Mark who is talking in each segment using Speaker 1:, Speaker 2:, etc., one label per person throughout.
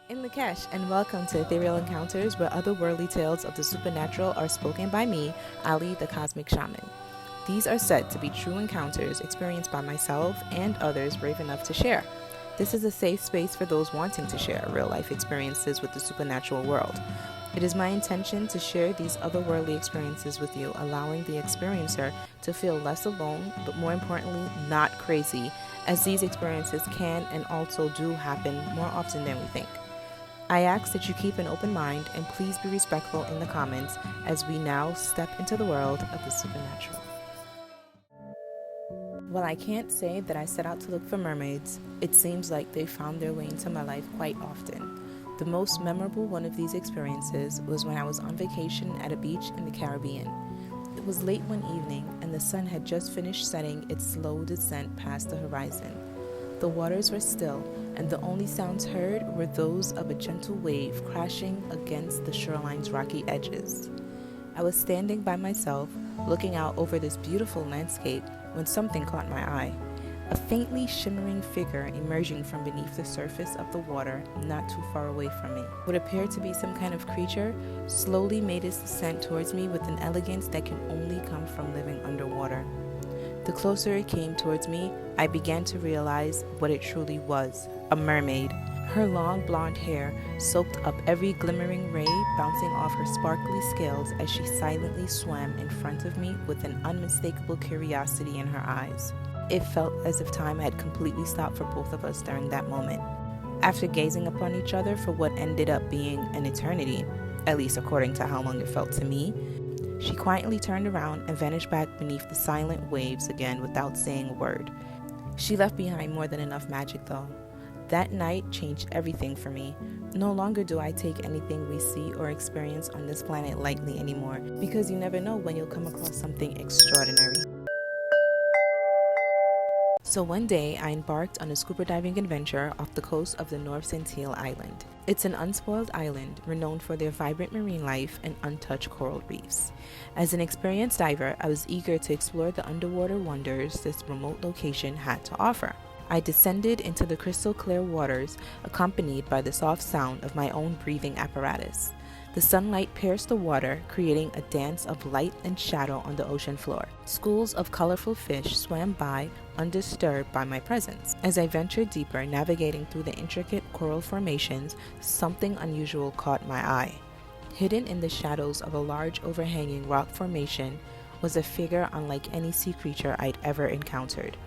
Speaker 1: In Lakesh, and welcome to Ethereal Encounters, where otherworldly tales of the supernatural are spoken by me, Ali the Cosmic Shaman. These are said to be true encounters experienced by myself and others brave enough to share. This is a safe space for those wanting to share real-life experiences with the supernatural world. It is my intention to share these otherworldly experiences with you, allowing the experiencer to feel less alone, but more importantly, not crazy, as these experiences can and also do happen more often than we think. I ask that you keep an open mind and please be respectful in the comments as we now step into the world of the supernatural. While I can't say that I set out to look for mermaids, it seems like they found their way into my life quite often. The most memorable one of these experiences was when I was on vacation at a beach in the Caribbean. It was late one evening and the sun had just finished setting its slow descent past the horizon. The waters were still, and the only sounds heard were those of a gentle wave crashing against the shoreline's rocky edges. I was standing by myself, looking out over this beautiful landscape, when something caught my eye. A faintly shimmering figure emerging from beneath the surface of the water not too far away from me. What appeared to be some kind of creature slowly made its descent towards me with an elegance that can only come from living underwater. The closer it came towards me, I began to realize what it truly was, a mermaid. Her long blonde hair soaked up every glimmering ray, bouncing off her sparkly scales as she silently swam in front of me with an unmistakable curiosity in her eyes. It felt as if time had completely stopped for both of us during that moment. After gazing upon each other for what ended up being an eternity, at least according to how long it felt to me, she quietly turned around and vanished back beneath the silent waves again without saying a word. She left behind more than enough magic though. That night changed everything for me. No longer do I take anything we see or experience on this planet lightly anymore, because you never know when you'll come across something extraordinary. So one day, I embarked on a scuba diving adventure off the coast of the 𝓓isclaimer island. It's an unspoiled island renowned for their vibrant marine life and untouched coral reefs. As an experienced diver, I was eager to explore the underwater wonders this remote location had to offer. I descended into the crystal clear waters, accompanied by the soft sound of my own breathing apparatus. The sunlight pierced the water, creating a dance of light and shadow on the ocean floor. Schools of colorful fish swam by, undisturbed by my presence. As I ventured deeper, navigating through the intricate coral formations, something unusual caught my eye. Hidden in the shadows of a large overhanging rock formation was a figure unlike any sea creature I'd ever encountered.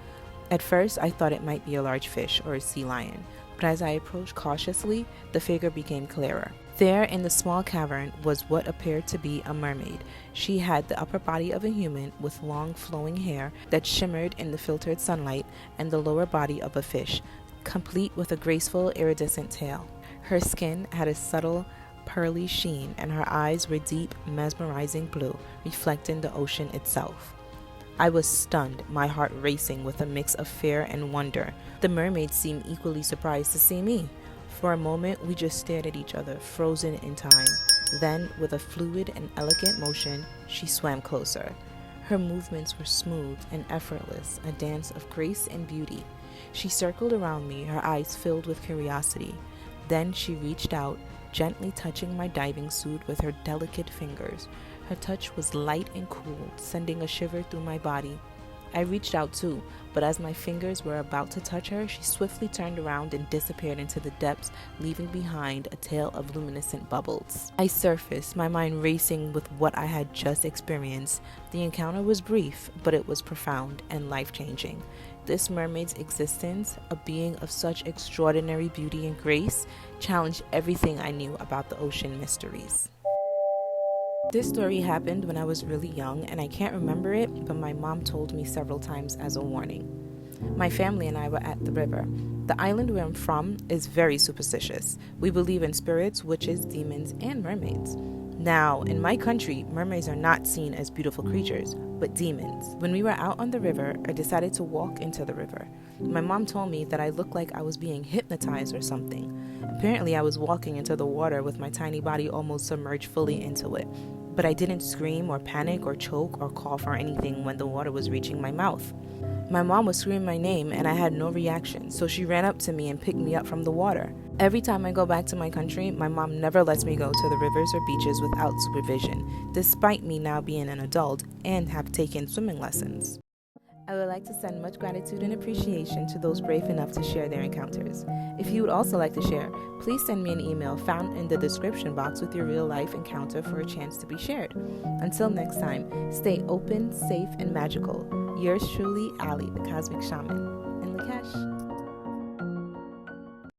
Speaker 1: At first, I thought it might be a large fish or a sea lion, but as I approached cautiously, the figure became clearer. There in the small cavern was what appeared to be a mermaid. She had the upper body of a human with long flowing hair that shimmered in the filtered sunlight, and the lower body of a fish, complete with a graceful iridescent tail. Her skin had a subtle pearly sheen, and her eyes were deep, mesmerizing blue, reflecting the ocean itself. I was stunned, my heart racing with a mix of fear and wonder. The mermaid seemed equally surprised to see me. For a moment, we just stared at each other, frozen in time. Then, with a fluid and elegant motion, she swam closer. Her movements were smooth and effortless, a dance of grace and beauty. She circled around me, her eyes filled with curiosity. Then she reached out, gently touching my diving suit with her delicate fingers. Her touch was light and cool, sending a shiver through my body. I reached out too, but as my fingers were about to touch her, she swiftly turned around and disappeared into the depths, leaving behind a tail of luminescent bubbles. I surfaced, my mind racing with what I had just experienced. The encounter was brief, but it was profound and life-changing. This mermaid's existence, a being of such extraordinary beauty and grace, challenged everything I knew about the ocean mysteries. This story happened when I was really young, and I can't remember it, but my mom told me several times as a warning. My family and I were at the river. The island where I'm from is very superstitious. We believe in spirits, witches, demons, and mermaids. Now, in my country, mermaids are not seen as beautiful creatures, but demons. When we were out on the river, I decided to walk into the river. My mom told me that I looked like I was being hypnotized or something. Apparently, I was walking into the water with my tiny body almost submerged fully into it. But I didn't scream or panic or choke or cough or anything when the water was reaching my mouth. My mom was screaming my name and I had no reaction, so she ran up to me and picked me up from the water. Every time I go back to my country, my mom never lets me go to the rivers or beaches without supervision, despite me now being an adult and have taken swimming lessons. I would like to send much gratitude and appreciation to those brave enough to share their encounters. If you would also like to share, please send me an email found in the description box with your real-life encounter for a chance to be shared. Until next time, stay open, safe, and magical. Yours truly, Ali, the Cosmic Shaman. And Lakesh.